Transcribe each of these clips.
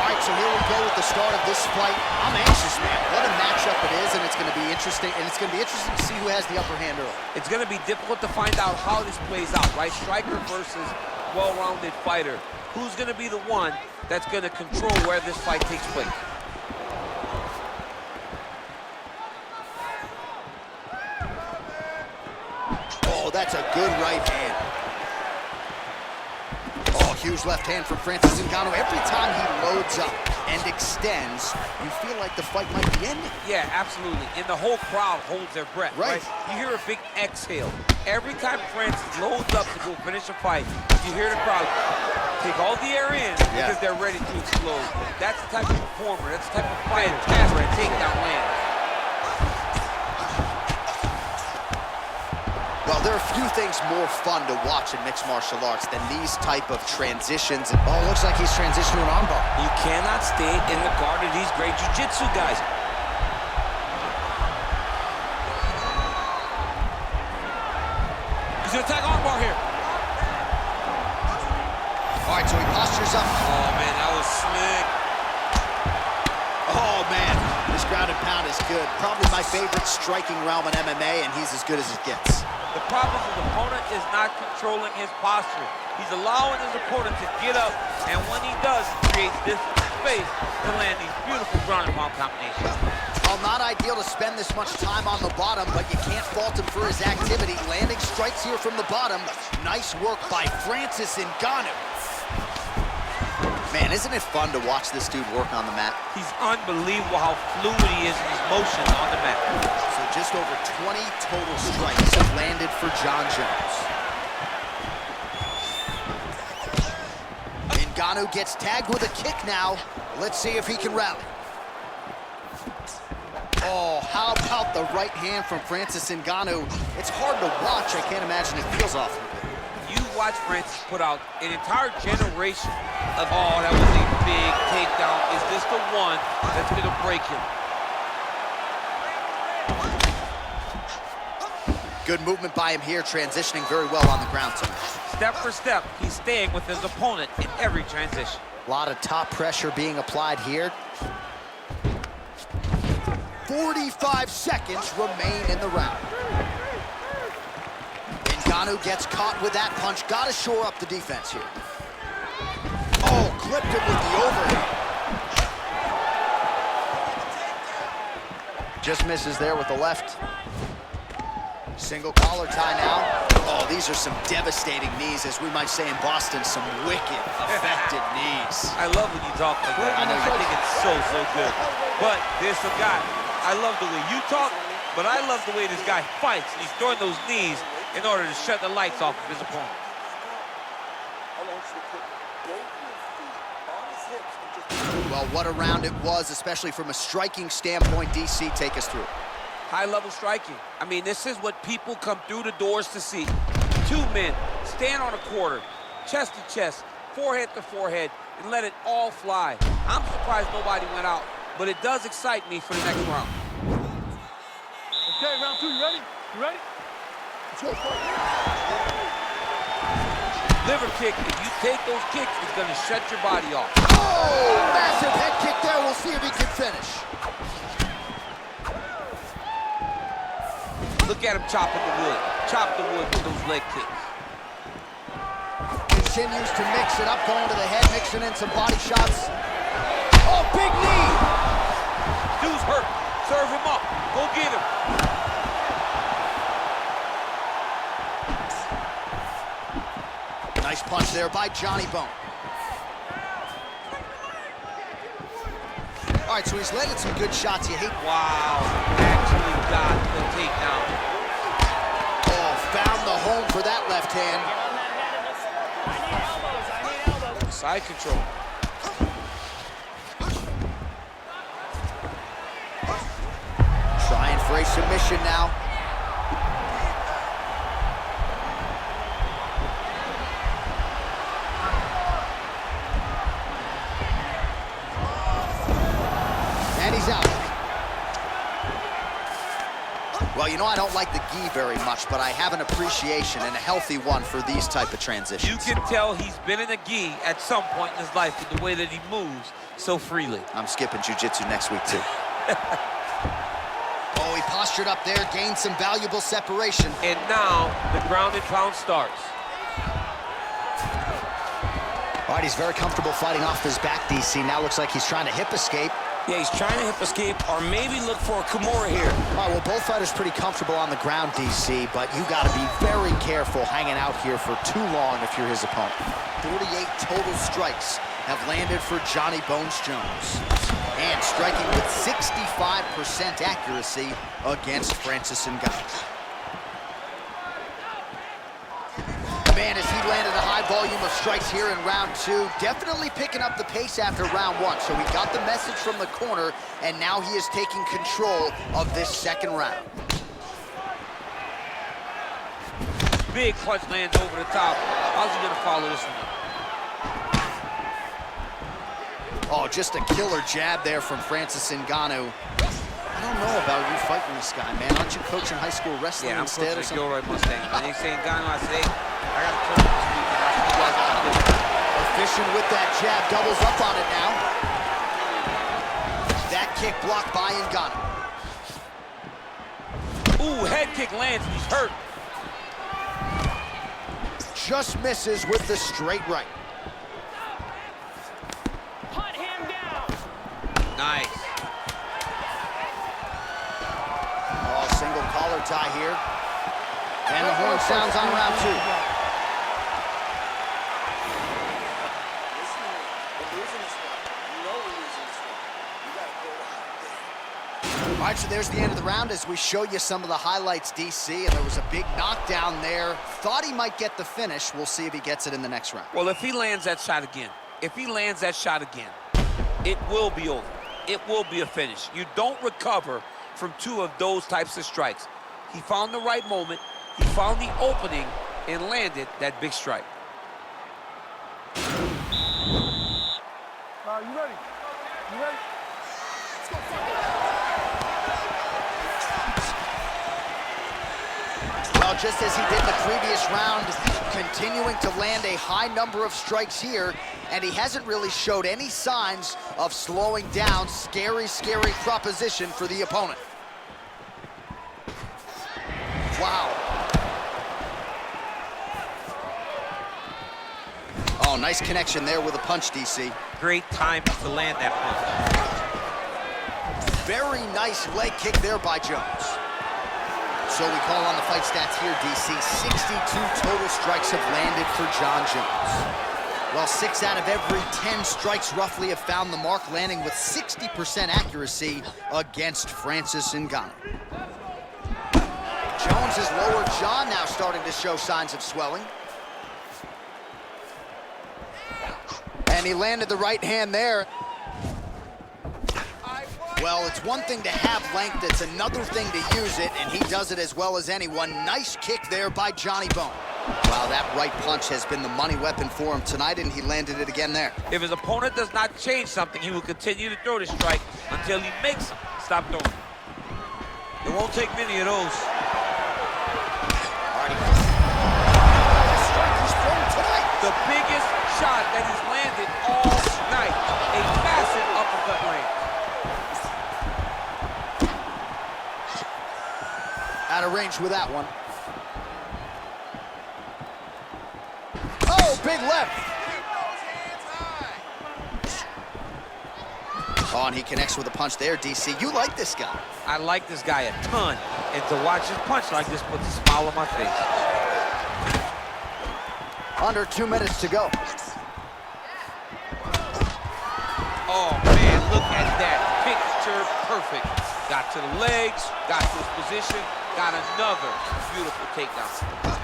All right, so here we go with the start of this fight. I'm anxious, man. What a matchup it is, and it's going to be interesting. And it's going to be interesting to see who has the upper hand early. It's going to be difficult to find out how this plays out, right? Striker versus well-rounded fighter. Who's going to be the one that's going to control where this fight takes place? Oh, that's a good right hand. Oh, huge left hand from Francis Ngannou. Every time he loads up and extends, you feel like the fight might be ending. Yeah, absolutely. And the whole crowd holds their breath, right? You hear a big exhale. Every time Francis loads up to go finish a fight, you hear the crowd take all the air in because they're ready to explode. That's the type of performer, that's the type of fighter for a takedown land. Well, there are a few things more fun to watch in mixed martial arts than these type of transitions. Oh, looks like he's transitioning to an armbar. You cannot stay in the guard of these great jiu-jitsu guys. He's gonna attack armbar here. All right, so he postures up. Oh, man, that was slick. Oh, man, this ground and pound is good. Probably my favorite striking realm in MMA, and he's as good as it gets. The problem is his opponent is not controlling his posture. He's allowing his opponent to get up, and when he does, he creates this space to land these beautiful ground and pound combinations. Well, not ideal to spend this much time on the bottom, but you can't fault him for his activity. Landing strikes here from the bottom. Nice work by Francis Ngannou. Man, isn't it fun to watch this dude work on the mat? He's unbelievable how fluid he is in his motion on the mat. So just over 20 total strikes have landed for John Jones. Ngannou gets tagged with a kick now. Let's see if he can rally. Oh, how about the right hand from Francis Ngannou? It's hard to watch. I can't imagine it feels awful. You watch Francis put out an entire generation of, oh, that was a big takedown. Is this the one that's going to break him? Good movement by him here, transitioning very well on the ground tonight. Step for step, he's staying with his opponent in every transition. A lot of top pressure being applied here. 45 seconds remain in the round. Ngannou gets caught with that punch. Got to shore up the defense here. Oh, clipped him with the overhand. Just misses there with the left. Single collar tie now. Oh, these are some devastating knees, as we might say in Boston, some wicked, effective knees. I love when you talk like that. I think it's so good. But there's some guy, I love the way you talk, but I love the way this guy fights. He's throwing those knees in order to shut the lights off of his opponent. Well, what a round it was, especially from a striking standpoint. DC, take us through. High-level striking. I mean, this is what people come through the doors to see. Two men stand on a quarter, chest to chest, forehead to forehead, and let it all fly. I'm surprised nobody went out, but it does excite me for the next round. Okay, round two, you ready? You ready? Liver kick, if you take those kicks, it's gonna shut your body off. Oh, massive head kick there. We'll see if he can finish. Look at him chopping the wood. Chop the wood with those leg kicks. Continues to mix it up, going to the head, mixing in some body shots. Oh, big knee! Dude's hurt. Serve him up. Go get him. Nice punch there by Johnny Bone. All right, so he's landed some good shots. You hate... Wow, actually got the takedown. Oh, found the home for that left hand. Side control. Trying for a submission now. Well, you know, I don't like the gi very much, but I have an appreciation and a healthy one for these type of transitions. You can tell he's been in a gi at some point in his life with the way that he moves so freely. I'm skipping jiu-jitsu next week, too. Oh, he postured up there, gained some valuable separation. And now the ground and pound starts. All right, he's very comfortable fighting off his back, DC. Now looks like he's trying to hip escape. Yeah, he's trying to hip escape or maybe look for a Kimura here. All right, well, both fighters pretty comfortable on the ground, DC, but you got to be very careful hanging out here for too long if you're his opponent. 48 total strikes have landed for Johnny Bones Jones. And striking with 65% accuracy against Frэнsis Ngannou. Man, as he landed a high volume of strikes here in round 2, definitely picking up the pace after round 1. So he got the message from the corner, and now he is taking control of this second round. Big punch lands over the top. How's he gonna follow this one up? Oh, just a killer jab there from Frэнsis Ngannou. I don't know about you fighting this guy, man. Aren't you coaching high school wrestling instead or something? Yeah, I'm coaching the Gilroy Mustang. And they say Ngannou, I say, I got to coach this week, and I see you guys got to do it. Efficient with that jab, doubles up on it now. That kick blocked by Ngannou. Ooh, head kick lands, and he's hurt. Just misses with the straight right. Hunt him down. Nice. Single collar tie here. And the horn sounds on round 2. All right, so there's the end of the round as we show you some of the highlights, DC, and there was a big knockdown there. Thought he might get the finish. We'll see if he gets it in the next round. Well, if he lands that shot again, it will be over. It will be a finish. You don't recover from 2 of those types of strikes. He found the right moment, he found the opening, and landed that big strike. You ready? You ready? Let's go. Well, just as he did in the previous round, continuing to land a high number of strikes here, and he hasn't really showed any signs of slowing down. Scary, scary proposition for the opponent. Wow. Oh, nice connection there with a punch, DC. Great time to land that punch. Very nice leg kick there by Jones. So we call on the fight stats here, DC. 62 total strikes have landed for John Jones. Well, 6 out of every 10 strikes roughly have found the mark, landing with 60% accuracy against Frэнsis Ngannou. Jones' lower jaw now starting to show signs of swelling. And he landed the right hand there. Well, it's one thing to have length, it's another thing to use it, and he does it as well as anyone. Nice kick there by Johnny Bone. Wow, that right punch has been the money weapon for him tonight, and he landed it again there. If his opponent does not change something, he will continue to throw the strike until he makes him stop throwing. It won't take many of those. The biggest shot that he's landed all night. A massive uppercut land. Out of range with that one. Oh, big left. Oh, and he connects with a punch there, DC. You like this guy. I like this guy a ton. And to watch his punch like this puts a smile on my face. Under 2 minutes to go. Oh, man, look at that. Picture perfect. Got to the legs, got to his position, got another beautiful takedown.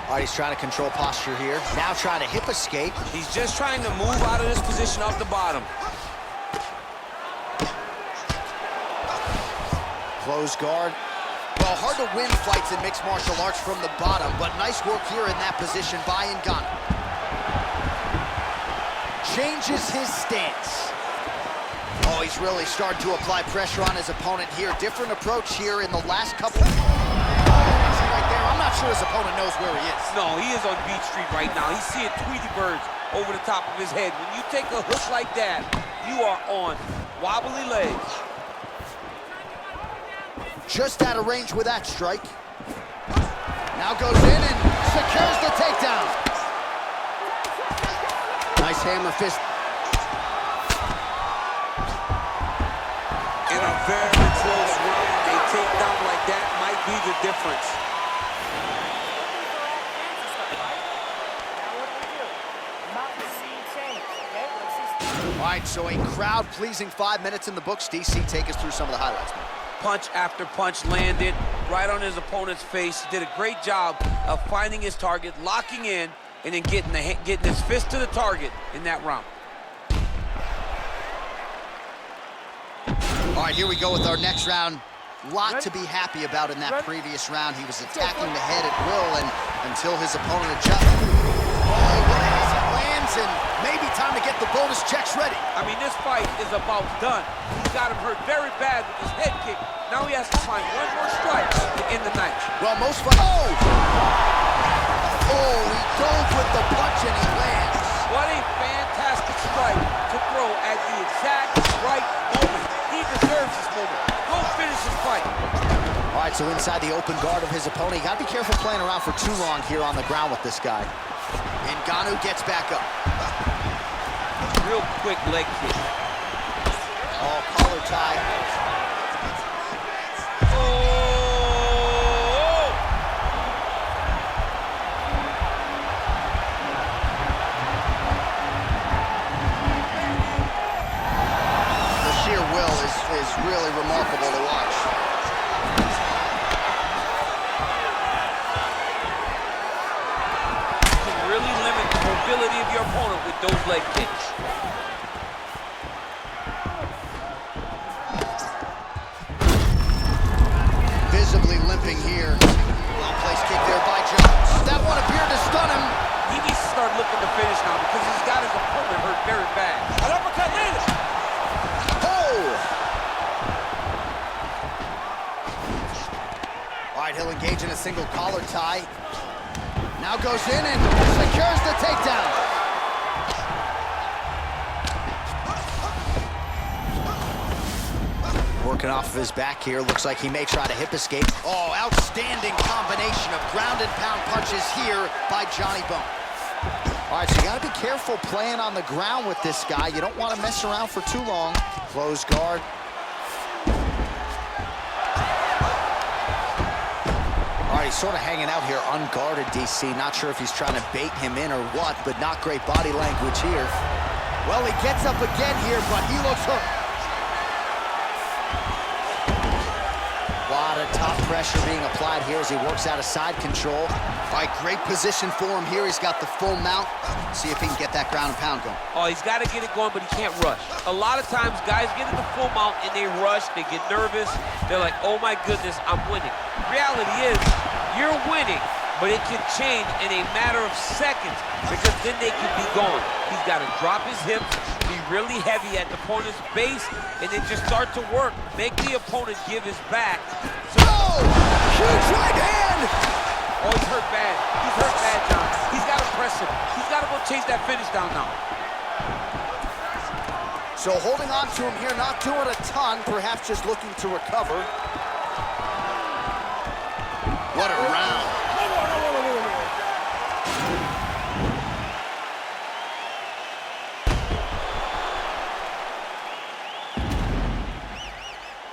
All right, he's trying to control posture here. Now trying to hip escape. He's just trying to move out of this position off the bottom. Close guard. Well, hard to win fights in mixed martial arts from the bottom, but nice work here in that position by Ngannou. Changes his stance. Oh, he's really starting to apply pressure on his opponent here. Different approach here in the last couple. right there. I'm not sure his opponent knows where he is. No, he is on Beach Street right now. He's seeing Tweety birds over the top of his head. When you take a hook like that, you are on wobbly legs. Just out of range with that strike. Now goes in and secures the takedown. Nice hammer fist. In a very close round, a takedown like that might be the difference. All right, so a crowd-pleasing 5 minutes in the books. DC, take us through some of the highlights, man. Punch after punch landed right on his opponent's face. He did a great job of finding his target, locking in, and then getting his fist to the target in that round. All right, here we go with our next round. Lot to be happy about in that previous round. He was attacking the head at will and until his opponent adjusted. Oh, what as it lands, and maybe time to get the bonus checks ready. I mean, this fight is about done. He's got him hurt very bad with his head kick. Now he has to find one more strike to end the night. Well, most fight. Oh! Oh, he goes with the punch and he lands. What a fantastic strike to throw at the exact right moment. He deserves this moment. Go finish his fight. All right, so inside the open guard of his opponent, you got to be careful playing around for too long here on the ground with this guy. Ngannou gets back up. Real quick leg kick. Oh, collar tie. Oh! The sheer will is really remarkable to watch. You can really limit the mobility of your opponent with those leg kicks. Visibly limping here. Well-placed kick there by Jones. That one appeared to stun him. He needs to start looking to finish now because he's got his opponent hurt very bad. An uppercut landed. Oh! All right, he'll engage in a single collar tie. Now goes in and secures the takedown. Working off of his back here. Looks like he may try to hip escape. Oh, outstanding combination of ground and pound punches here by Johnny Bone. All right, so you got to be careful playing on the ground with this guy. You don't want to mess around for too long. Close guard. All right, he's sort of hanging out here unguarded, DC. Not sure if he's trying to bait him in or what, but not great body language here. Well, he gets up again here, but he looks hurt. A lot of top pressure being applied here as he works out of side control. All right, great position for him here. He's got the full mount. See if he can get that ground and pound going. Oh, he's got to get it going, but he can't rush. A lot of times, guys get in the full mount and they rush, they get nervous. They're like, oh my goodness, I'm winning. Reality is, you're winning, but it can change in a matter of seconds because then they can be gone. He's got to drop his hips, be really heavy at the opponent's base, and then just start to work. Make the opponent give his back. So oh! Huge right hand! Oh, he's hurt bad. He's hurt bad, John. He's got to press him. He's got to go chase that finish down now. So holding on to him here, not doing a ton, perhaps just looking to recover. What a round.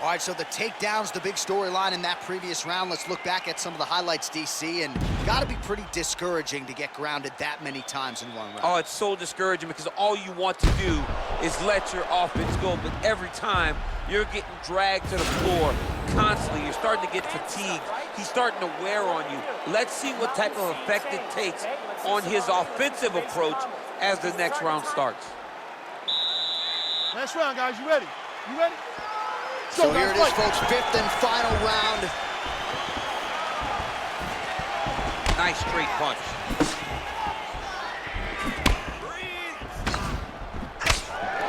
All right, so the takedown's the big storyline in that previous round. Let's look back at some of the highlights, DC, and got to be pretty discouraging to get grounded that many times in one round. Oh, it's so discouraging because all you want to do is let your offense go, but every time you're getting dragged to the floor constantly. You're starting to get fatigued. He's starting to wear on you. Let's see what type of effect it takes on his offensive approach as the next round starts. Last round, guys. You ready? You ready? So here it is, folks, fifth and final round. Nice straight punch.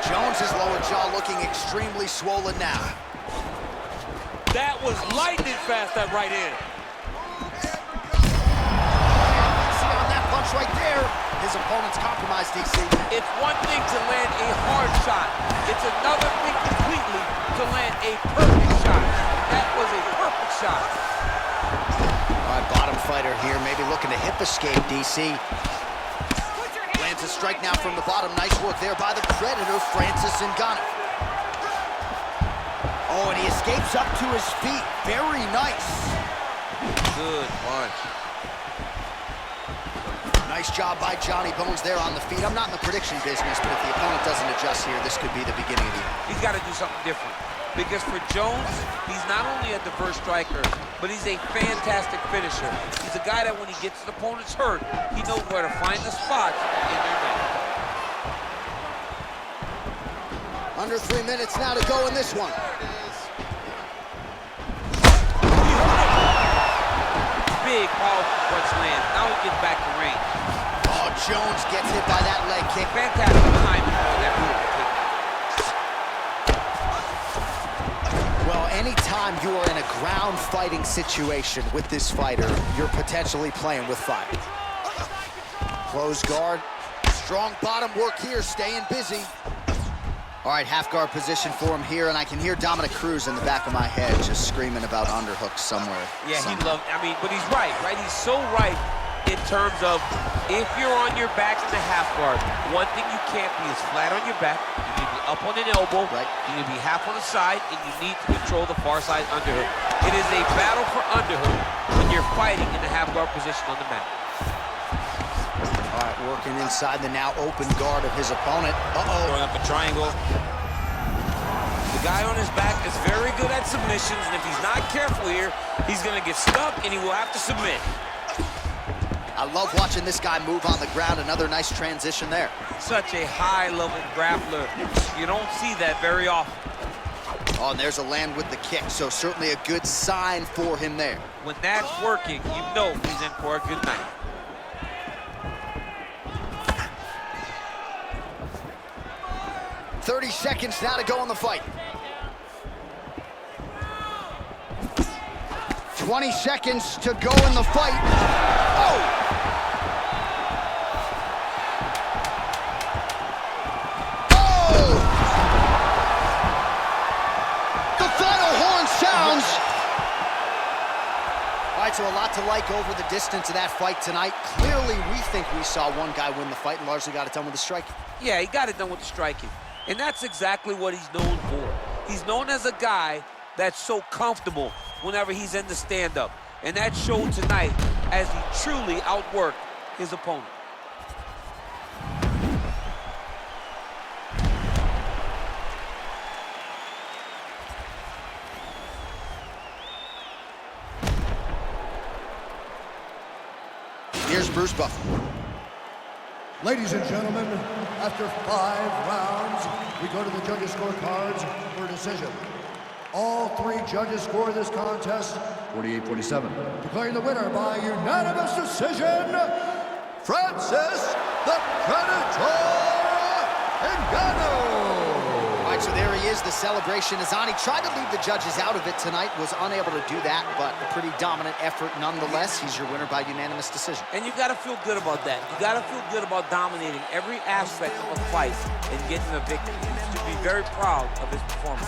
Jones's lower jaw looking extremely swollen now. That was lightning fast, that right hand. punch right there. His opponent's compromised, DC. It's one thing to land a hard shot. It's another thing completely to land a perfect shot. That was a perfect shot. All right, bottom fighter here, maybe looking to hip escape, DC. Lands a strike now from the bottom. Nice work there by the Predator, Francis Ngannou. Oh, and he escapes up to his feet. Very nice. Good punch. Nice job by Johnny Bones there on the feet. I'm not in the prediction business, but if the opponent doesn't adjust here, this could be the beginning of the end. He's got to do something different. Because for Jones, he's not only a diverse striker, but he's a fantastic finisher. He's a guy that when he gets his opponents hurt, he knows where to find the spots in their match. Under 3 minutes now to go in this one. Big, powerful punch lands. Now he gets back to range. Oh, Jones gets hit by that leg kick. Fantastic timing for that move. Well, anytime you are in a ground fighting situation with this fighter, you're potentially playing with fire. Close guard. Strong bottom work here, staying busy. All right, half guard position for him here, and I can hear Dominic Cruz in the back of my head just screaming about underhooks somewhere. Yeah, he loved, but he's right? He's so right in terms of if you're on your back in the half guard, one thing you can't be is flat on your back. You need to be up on an elbow. Right. You need to be half on the side, and you need to control the far side underhook. It is a battle for underhook when you're fighting in the half guard position on the mat. All right, working inside the now open guard of his opponent. Throwing up a triangle. The guy on his back is very good at submissions, and if he's not careful here, he's going to get stuck, and he will have to submit. I love watching this guy move on the ground. Another nice transition there. Such a high-level grappler. You don't see that very often. Oh, and there's a land with the kick, so certainly a good sign for him there. When that's working, you know he's in for a good night. "30 seconds now to go in the fight. 20 seconds to go in the fight. Oh! Oh! The final horn sounds. All right, so a lot to like over the distance of that fight tonight. Clearly, we think we saw one guy win the fight and largely got it done with the striking. Yeah, he got it done with the striking. And that's exactly what he's known for. He's known as a guy that's so comfortable whenever he's in the stand-up. And that showed tonight as he truly outworked his opponent. Here's Bruce Buffer. Ladies and gentlemen, after 5 rounds, we go to the judges' scorecards for a decision. All 3 judges score this contest 48-47. Declaring the winner by unanimous decision, Francis the Predator Ngannou. All right, so there he is. The celebration is on. He tried to leave the judges out of it tonight, was unable to do that, but a pretty dominant effort nonetheless. He's your winner by unanimous decision. And you've got to feel good about that. You got to feel good about dominating every aspect of a fight and getting a victory. You should be very proud of his performance.